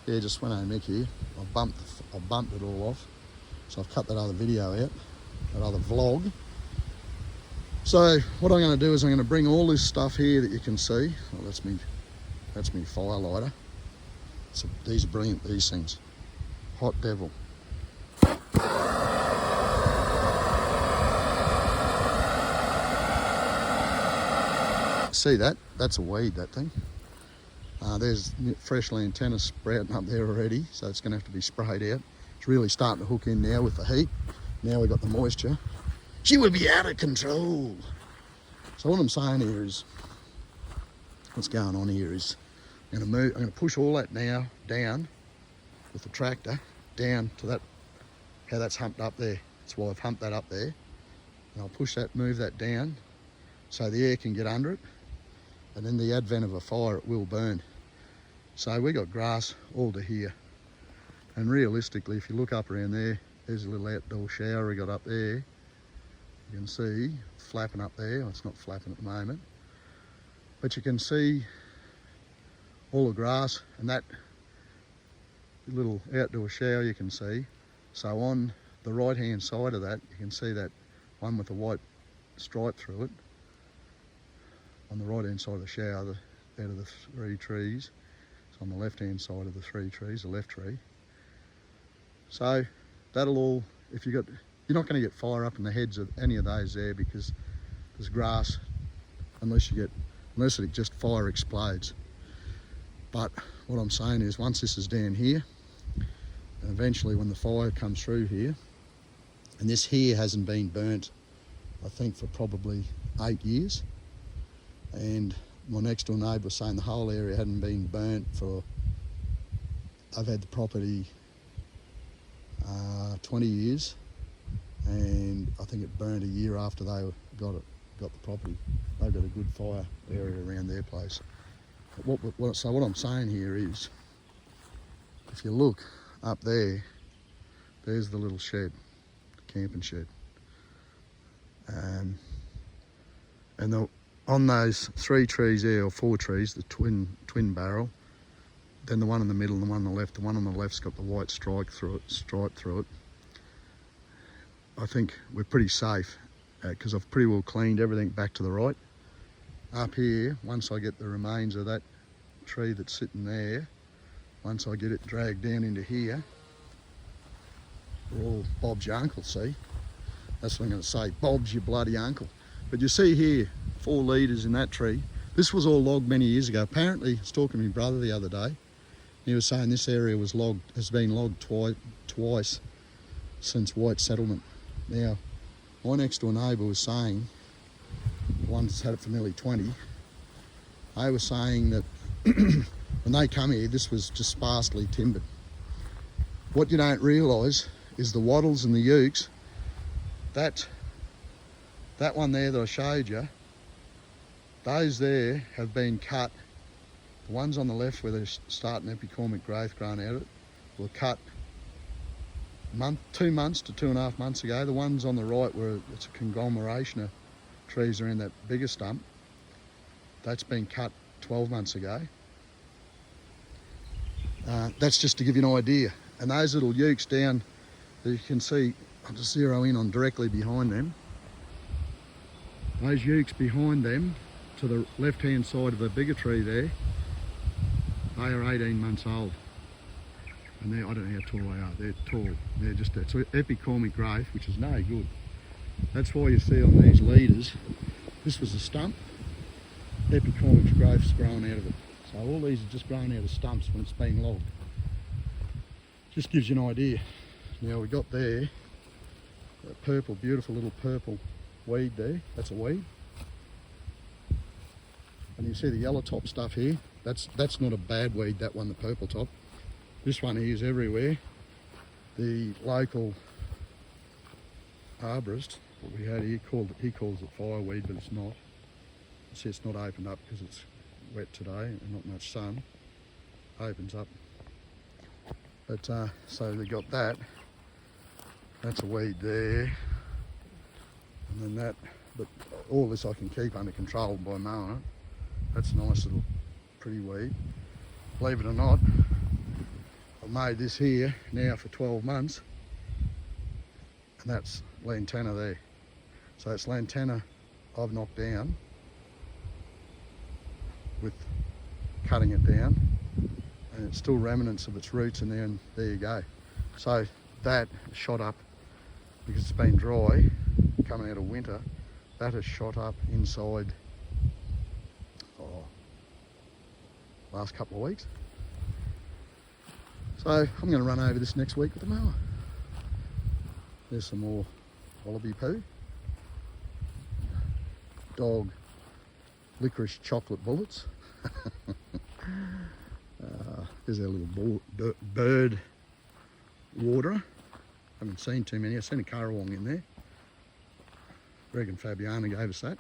Yeah, just went home Mick here. I bumped it all off. So I've cut that other video out, that other vlog. So what I'm going to do is I'm going to bring all this stuff here that you can see. Oh, that's me fire lighter. So these are brilliant, these things. Hot devil. See that? That's a weed, that thing. There's freshly antenna sprouting up there already, so it's going to have to be sprayed out. It's really starting to hook in now with the heat. Now we've got the moisture. She would be out of control. So what I'm saying here is, what's going on here is, I'm going to push all that now down with the tractor, down to that, how that's humped up there. That's why I've humped that up there. And I'll push that, move that down, so the air can get under it. And in the advent of a fire, it will burn. So we got grass all to here. And realistically, if you look up around there, there's a little outdoor shower we got up there. You can see flapping up there. Well, it's not flapping at the moment. But you can see all the grass, and that little outdoor shower you can see. So on the right-hand side of that, you can see that one with the white stripe through it. On the right-hand side of the shower, out of the 3 trees. It's on the left-hand side of the 3 trees, the left tree. So that'll all, you're not going to get fire up in the heads of any of those there, because there's grass, unless it just fire explodes. But what I'm saying is, once this is down here, and eventually when the fire comes through here, and this here hasn't been burnt, I think for probably 8 years. And my next door neighbour was saying the whole area hadn't been burnt for, I've had the property 20 years, and I think it burned a year after they got the property. They've got a good fire area around their place. So what I'm saying here is, if you look up there, there's the little shed, the camping shed. And on those 3 trees there, or 4 trees, the twin barrel, then the one in the middle and the one on the left. The one on the left's got the white stripe through it. I think we're pretty safe, because I've pretty well cleaned everything back to the right. Up here, once I get the remains of that tree that's sitting there, once I get it dragged down into here, we're all Bob's your uncle, see? That's what I'm going to say, Bob's your bloody uncle. But you see here, 4 litres in that tree. This was all logged many years ago. Apparently, I was talking to my brother the other day. He was saying this area has been logged twice since white settlement. Now, my next door neighbour was saying, the one that's had it for nearly 20, they were saying that when they come here, this was just sparsely timbered. What you don't realise is the wattles and the ukes, that one there that I showed you, those there have been cut. The ones on the left where they're starting epicormic growth growing out of it were cut 2 months to 2.5 months ago. The ones on the right where it's a conglomeration of trees around that bigger stump, that's been cut 12 months ago. That's just to give you an idea. And those little ukes down, you can see, I'll just zero in on directly behind them. Those ukes behind them, to the left-hand side of the bigger tree there, they are 18 months old. And I don't know how tall they are, they're tall. They're just, it's epicormic growth, which is no good. That's why you see on these leaders, this was a stump, epicormic growth's growing out of it. So all these are just growing out of stumps when it's been logged. Just gives you an idea. Now we got there, that purple, beautiful little purple weed there, that's a weed. And you see the yellow top stuff here, that's not a bad weed, that one, the purple top. This one here is everywhere. The local arborist, what we had here, he calls it fireweed, but it's not. See, it's not opened up because it's wet today and not much sun. Opens up. But so we got that. That's a weed there. And then that, but all this I can keep under control by mowing it. That's a nice little pretty weed. Believe it or not, I've made this here now for 12 months, and that's lantana there. So it's lantana I've knocked down with cutting it down, and it's still remnants of its roots, and then there you go. So that shot up because it's been dry coming out of winter. That has shot up inside last couple of weeks. So I'm going to run over this next week with the mower. There's some more wallaby poo. Dog licorice chocolate bullets. There's our little bird waterer. Haven't seen too many. I've seen a currawong in there. I reckon Fabiana gave us that.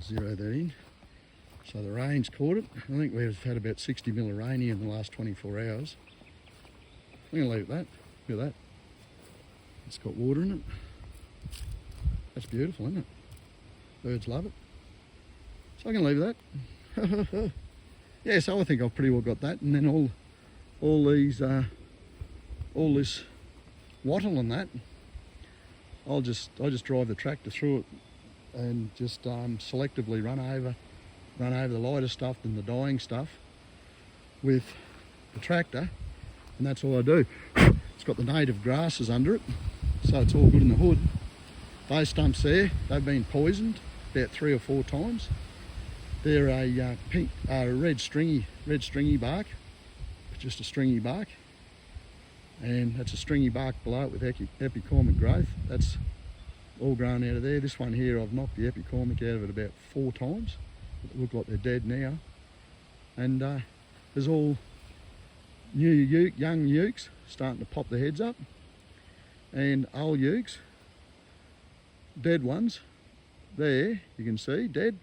Zero that in. So the rain's caught it. I think we've had about 60 mil of rain here in the last 24 hours. I'm going to leave it at that. Look at that. It's got water in it. That's beautiful, isn't it? Birds love it. So I'm going to leave it at that. Yeah, so I think I've pretty well got that. And then all this wattle and that, I just drive the tractor through it and just selectively run over the lighter stuff than the dying stuff with the tractor, and that's all I do. It's got the native grasses under it, so it's all good in the hood. Those stumps there, they've been poisoned about 3 or 4 times. They're a red stringy bark, just a stringy bark, and that's a stringy bark below it with epicormic growth. That's all grown out of there. This one here, I've knocked the epicormic out of it about 4 times. They look like they're dead now. And there's all new young ukes starting to pop their heads up, and old ukes, dead ones, there you can see, dead.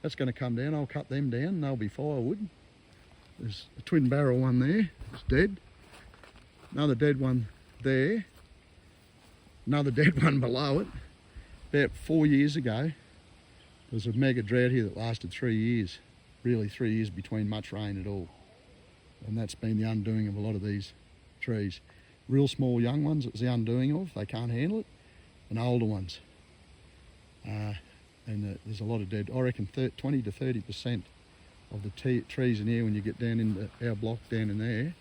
That's going to come down. I'll cut them down and they'll be firewood. There's a twin barrel one there, it's dead. Another dead one there. Another dead one below it. About 4 years ago, there was a mega drought here that lasted 3 years. Really 3 years between much rain at all. And that's been the undoing of a lot of these trees. Real small young ones, it's the undoing of, they can't handle it. And older ones. There's a lot of dead. I reckon 20 to 30% of the trees in here, when you get down into our block down in there,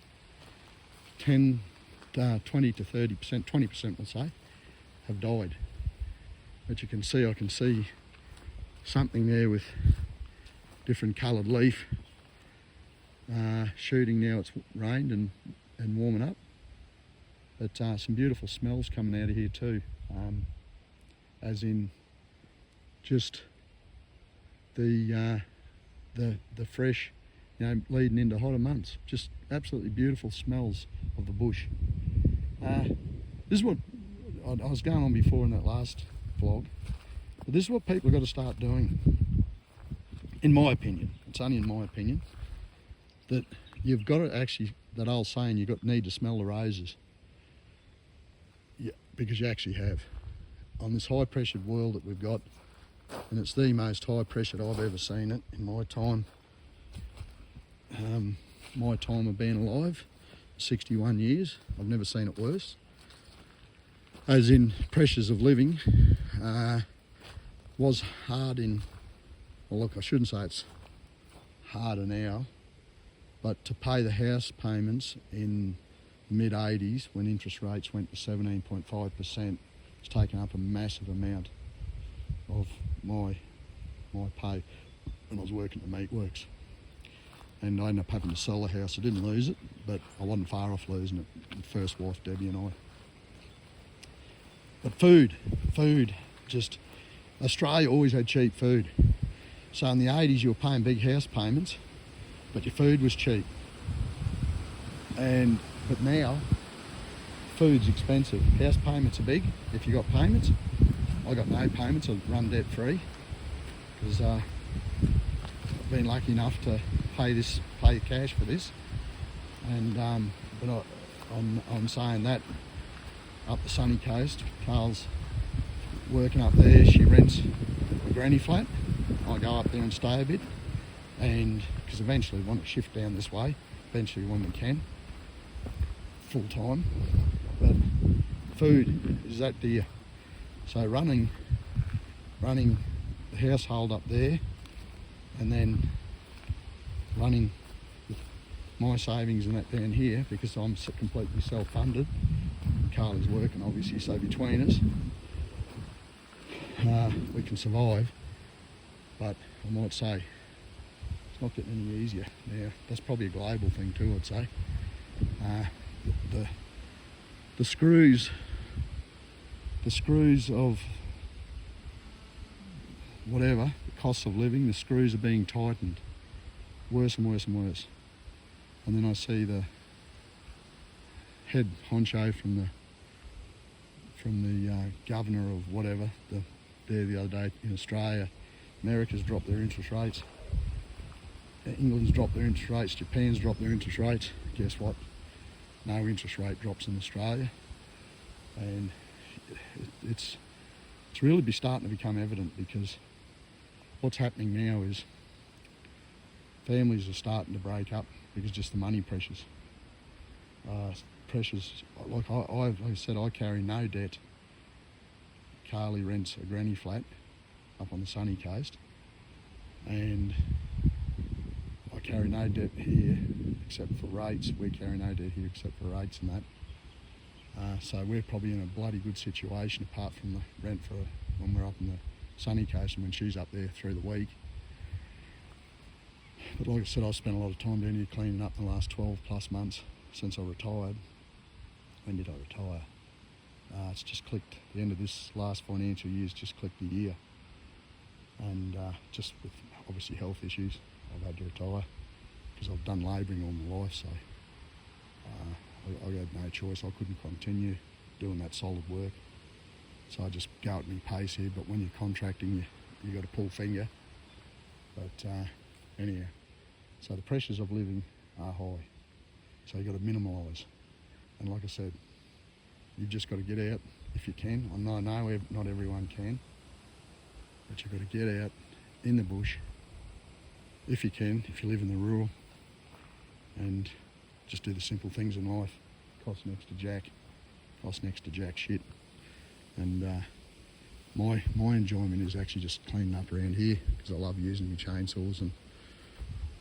20 to 30%, 20% we'll say, have died. But you can see, I can see something there with different coloured leaf shooting now. It's rained and warming up. But some beautiful smells coming out of here too, as in just the fresh, leading into hotter months. Just absolutely beautiful smells of the bush. This is what I was going on before in that last vlog, but this is what people have got to start doing, in my opinion. It's only in my opinion that you've got to actually, that old saying, you need to smell the roses. Yeah, because you actually have. On this high pressured world that we've got, and it's the most high pressured I've ever seen it in my time. My time of being alive, 61 years, I've never seen it worse. As in pressures of living, was hard in, well look, I shouldn't say it's harder now, but to pay the house payments in the mid-80s when interest rates went to 17.5%, it's taken up a massive amount of my pay when I was working at the meatworks. And I ended up having to sell the house. I didn't lose it, but I wasn't far off losing it. My first wife, Debbie, and I. But food, just, Australia always had cheap food. So in the 80s you were paying big house payments, but your food was cheap. But now, food's expensive. House payments are big if you got payments. I got no payments, I run debt free, because I've been lucky enough to pay cash for this. And but I'm saying that up the sunny coast, Carl's working up there, she rents a granny flat. I go up there and stay a bit, and because eventually we want to shift down this way, eventually when we can, full time. But food is that dear. So running the household up there, and then running my savings and that down here, because I'm completely self-funded. Carly's working obviously, so between us we can survive. But I might say it's not getting any easier now. That's probably a global thing too, I'd say. The screws of whatever, the costs of living, the screws are being tightened worse and worse and worse. And then I see the head honcho from the governor of whatever, there the other day in Australia. America's dropped their interest rates. England's dropped their interest rates. Japan's dropped their interest rates. Guess what? No interest rate drops in Australia. And it's really starting to become evident, because what's happening now is families are starting to break up because just the money pressures. Like I said, I carry no debt. Carly rents a granny flat up on the sunny coast, and I carry no debt here except for rates. We carry no debt here except for rates and that. So we're probably in a bloody good situation, apart from the rent for when we're up in the sunny coast and when she's up there through the week. But like I said, I've spent a lot of time down here cleaning up in the last 12 plus months since I retired. When did I retire? It's just clicked. The end of this last financial year's just clicked a year. And just with obviously health issues, I've had to retire because I've done labouring all my life, so I had no choice. I couldn't continue doing that solid work. So I just go at my pace here, but when you're contracting, you got to pull finger. But anyhow, so the pressures of living are high. So you've got to minimalise. And like I said, you've just got to get out if you can. I know not everyone can, but you've got to get out in the bush if you can, if you live in the rural, and just do the simple things in life. Costs next to jack shit. And my enjoyment is actually just cleaning up around here, because I love using my chainsaws and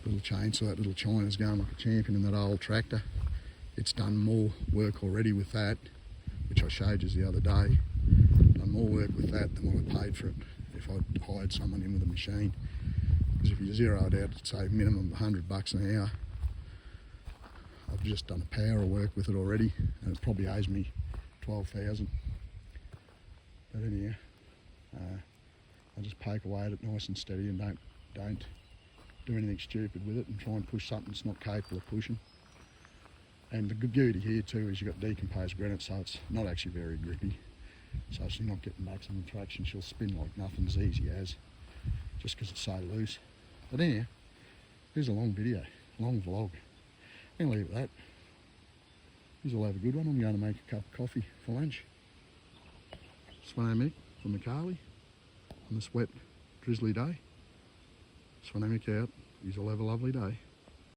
little chainsaw. That little China's going like a champion in that old tractor. It's done more work already with that, which I showed you the other day. Done more work with that than what I paid for it if I'd hired someone in with a machine. Because if you zero it out, say minimum $100 an hour, I've just done a power of work with it already, and it probably owes me $12,000. But anyhow, I just poke away at it nice and steady, and don't do anything stupid with it, and try and push something that's not capable of pushing. And the good beauty here too is you've got decomposed granite, so it's not actually very grippy. So you're not getting maximum traction. She'll spin like nothing's easy as, just because it's so loose. But anyhow, here's a long video, long vlog. I'm going to leave it at that. You'll have a good one. I'm going to make a cup of coffee for lunch. Swanamic from the Carly on this wet, drizzly day. Swanamic out. You'll have a lovely day.